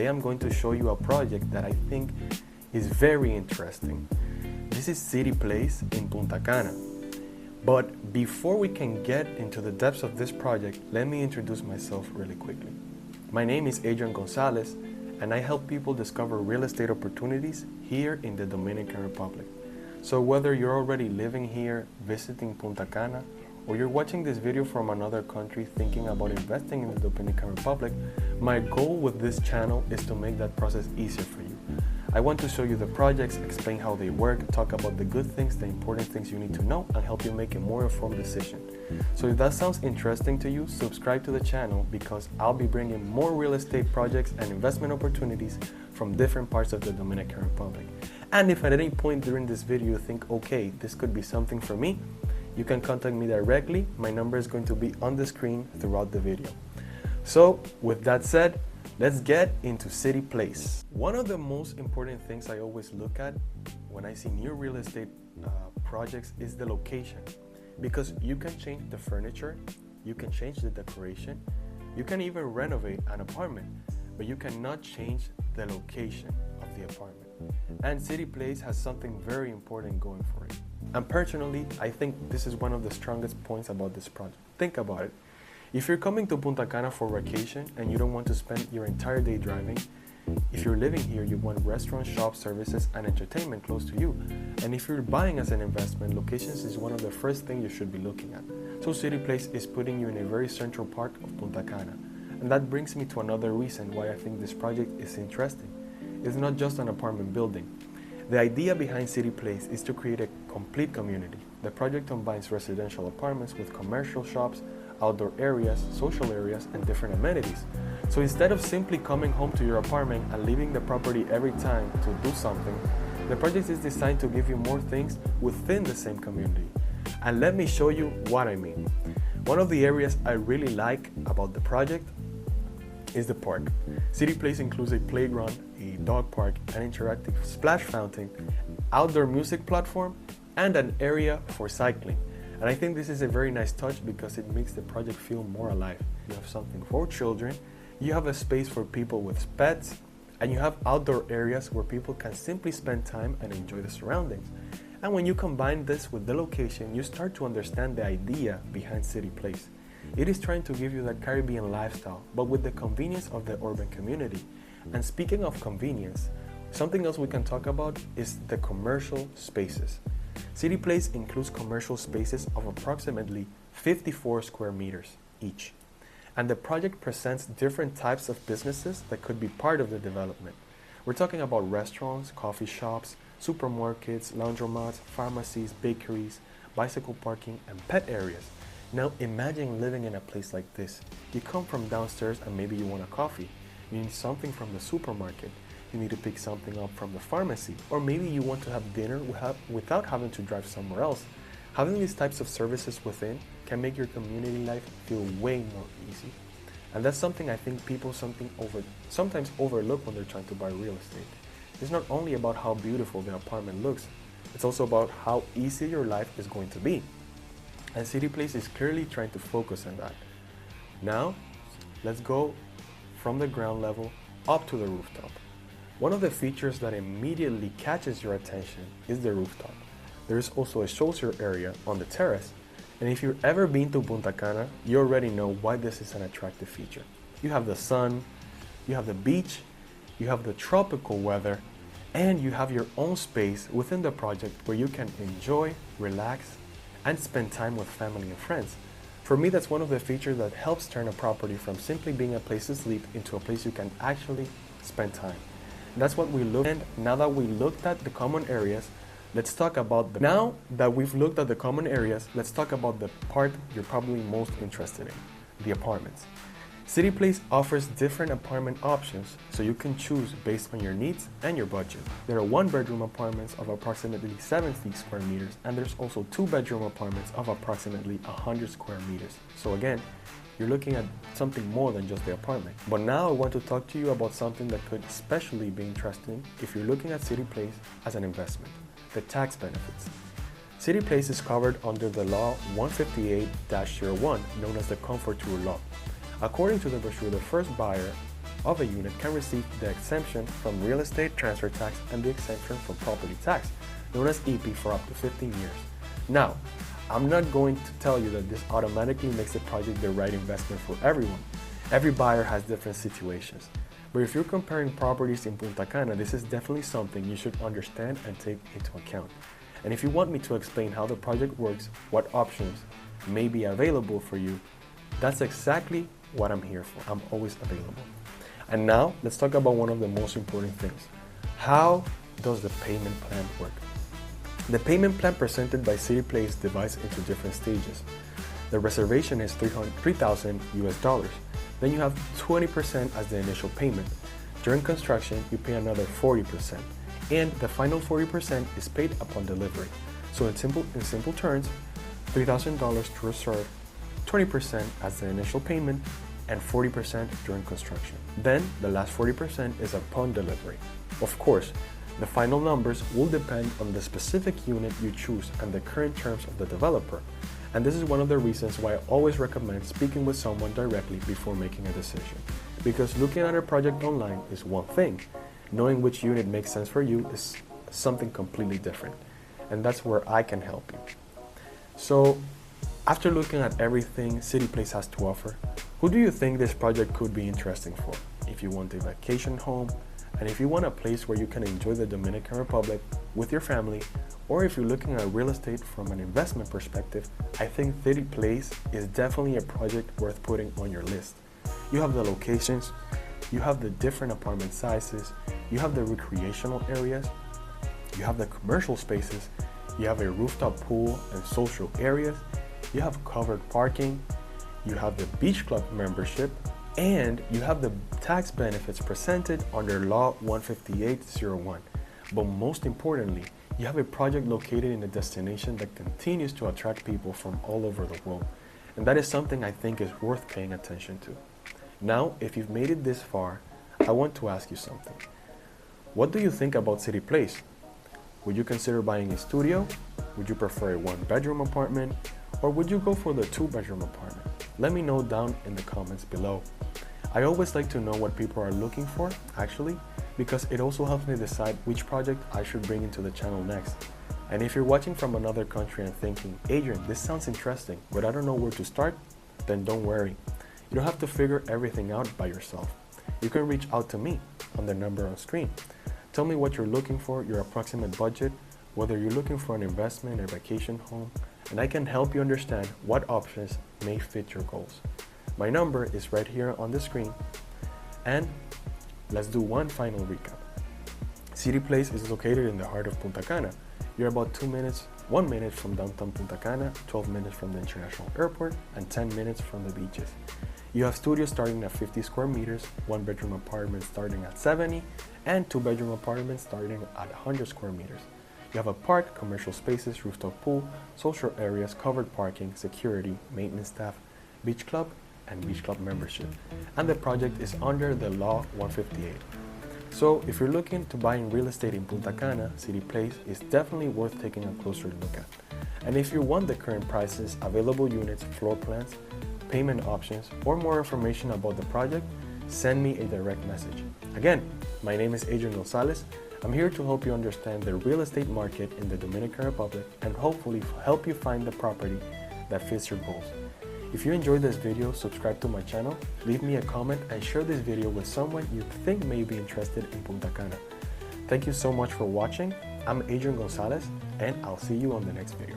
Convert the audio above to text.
am going to show you a project that I think is very interesting. This is City Place in Punta Cana. But before we can get into the depths of this project, let me introduce myself really quickly. My name is Adrian González, and I help people discover real estate opportunities here in the Dominican Republic. So whether you're already living here, visiting Punta Cana, or you're watching this video from another country thinking about investing in the Dominican Republic, my goal with this channel is to make that process easier for you. I want to show you the projects, explain how they work, talk about the good things, the important things you need to know, and help you make a more informed decision. So if that sounds interesting to you, subscribe to the channel because I'll be bringing more real estate projects and investment opportunities from different parts of the Dominican Republic. And if at any point during this video you think, okay, this could be something for me, you can contact me directly. My number is going to be on the screen throughout the video. So with that said, let's get into City Place. One of the most important things I always look at when I see new real estate projects is the location. Because you can change the furniture, you can change the decoration, you can even renovate an apartment, but you cannot change the location of the apartment. And City Place has something very important going for it. And personally, I think this is one of the strongest points about this project. Think about it. If you're coming to Punta Cana for vacation and you don't want to spend your entire day driving, if you're living here, you want restaurants, shops, services, and entertainment close to you. And if you're buying as an investment, locations is one of the first things you should be looking at. So City Place is putting you in a very central part of Punta Cana. And that brings me to another reason why I think this project is interesting. It's not just an apartment building. The idea behind City Place is to create a complete community. The project combines residential apartments with commercial shops, outdoor areas, social areas, and different amenities. So instead of simply coming home to your apartment and leaving the property every time to do something, the project is designed to give you more things within the same community. And let me show you what I mean. One of the areas I really like about the project is the park. City Place includes a playground, a dog park, an interactive splash fountain, outdoor music platform, and an area for cycling. And I think this is a very nice touch because it makes the project feel more alive. You have something for children, you have a space for people with pets, and you have outdoor areas where people can simply spend time and enjoy the surroundings. And when you combine this with the location, you start to understand the idea behind City Place. It is trying to give you that Caribbean lifestyle, but with the convenience of the urban community. And speaking of convenience, something else we can talk about is the commercial spaces. City Place includes commercial spaces of approximately 54 square meters each. And the project presents different types of businesses that could be part of the development. We're talking about restaurants, coffee shops, supermarkets, laundromats, pharmacies, bakeries, bicycle parking, and pet areas. Now imagine living in a place like this. You come from downstairs and maybe you want a coffee. You need something from the supermarket. You need to pick something up from the pharmacy. Or maybe you want to have dinner without having to drive somewhere else. Having these types of services within can make your community life feel way more easy. And that's something I think people sometimes overlook when they're trying to buy real estate. It's not only about how beautiful the apartment looks, it's also about how easy your life is going to be. And City Place is clearly trying to focus on that. Now, let's go from the ground level up to the rooftop. One of the features that immediately catches your attention is the rooftop. There is also a social area on the terrace. And if you've ever been to Punta Cana, you already know why this is an attractive feature. You have the sun, you have the beach, you have the tropical weather, and you have your own space within the project where you can enjoy, relax, and spend time with family and friends. For me, that's one of the features that helps turn a property from simply being a place to sleep into a place you can actually spend time. And that's what we look at. And now that we looked at the common areas, let's talk about the part you're probably most interested in, the apartments. City Place offers different apartment options so you can choose based on your needs and your budget. There are one-bedroom apartments of approximately 70 square meters, and there's also two-bedroom apartments of approximately 100 square meters. So again, you're looking at something more than just the apartment. But now I want to talk to you about something that could especially be interesting if you're looking at City Place as an investment, the tax benefits. City Place is covered under the Law 158-01, known as the Comfort Rule Law. According to the brochure, the first buyer of a unit can receive the exemption from real estate transfer tax and the exemption from property tax, known as EP, for up to 15 years. Now, I'm not going to tell you that this automatically makes the project the right investment for everyone. Every buyer has different situations. But if you're comparing properties in Punta Cana, this is definitely something you should understand and take into account. And if you want me to explain how the project works, what options may be available for you, that's exactly what I'm here for. I'm always available. And now, let's talk about one of the most important things. How does the payment plan work? The payment plan presented by City Place divides into different stages. The reservation is $3,000 US. Then you have 20% as the initial payment. During construction, you pay another 40%. And the final 40% is paid upon delivery. So in simple terms, $3,000 to reserve, 20% as the initial payment, and 40% during construction. Then the last 40% is upon delivery. Of course, the final numbers will depend on the specific unit you choose and the current terms of the developer. And this is one of the reasons why I always recommend speaking with someone directly before making a decision. Because looking at a project online is one thing. Knowing which unit makes sense for you is something completely different. And that's where I can help you. So, after looking at everything City Place has to offer, who do you think this project could be interesting for? If you want a vacation home, and if you want a place where you can enjoy the Dominican Republic with your family, or if you're looking at real estate from an investment perspective, I think City Place is definitely a project worth putting on your list. You have the locations, you have the different apartment sizes, you have the recreational areas, you have the commercial spaces, you have a rooftop pool and social areas, you have covered parking, you have the beach club membership, and you have the tax benefits presented under Law 15801. But most importantly, you have a project located in a destination that continues to attract people from all over the world. And that is something I think is worth paying attention to. Now, if you've made it this far, I want to ask you something. What do you think about City Place? Would you consider buying a studio? Would you prefer a one-bedroom apartment? Or would you go for the two-bedroom apartment? Let me know down in the comments below. I always like to know what people are looking for, actually, because it also helps me decide which project I should bring into the channel next. And if you're watching from another country and thinking, Adrian, this sounds interesting, but I don't know where to start, then don't worry. You don't have to figure everything out by yourself. You can reach out to me on the number on screen. Tell me what you're looking for, your approximate budget, whether you're looking for an investment or vacation home, and I can help you understand what options may fit your goals. My number is right here on the screen. And let's do one final recap. City Place is located in the heart of Punta Cana. You're about 1 minute from downtown Punta Cana, 12 minutes from the international airport, and 10 minutes from the beaches. You have studios starting at 50 square meters, one-bedroom apartments starting at 70, and two-bedroom apartments starting at 100 square meters. You have a park, commercial spaces, rooftop pool, social areas, covered parking, security, maintenance staff, beach club, and beach club membership. And the project is under the Law 158. So if you're looking to buy in real estate in Punta Cana, City Place is definitely worth taking a closer look at. And if you want the current prices, available units, floor plans, payment options, or more information about the project, send me a direct message. Again, my name is Adrian González. I'm here to help you understand the real estate market in the Dominican Republic and hopefully help you find the property that fits your goals. If you enjoyed this video, subscribe to my channel, leave me a comment, and share this video with someone you think may be interested in Punta Cana. Thank you so much for watching. I'm Adrian González, and I'll see you on the next video.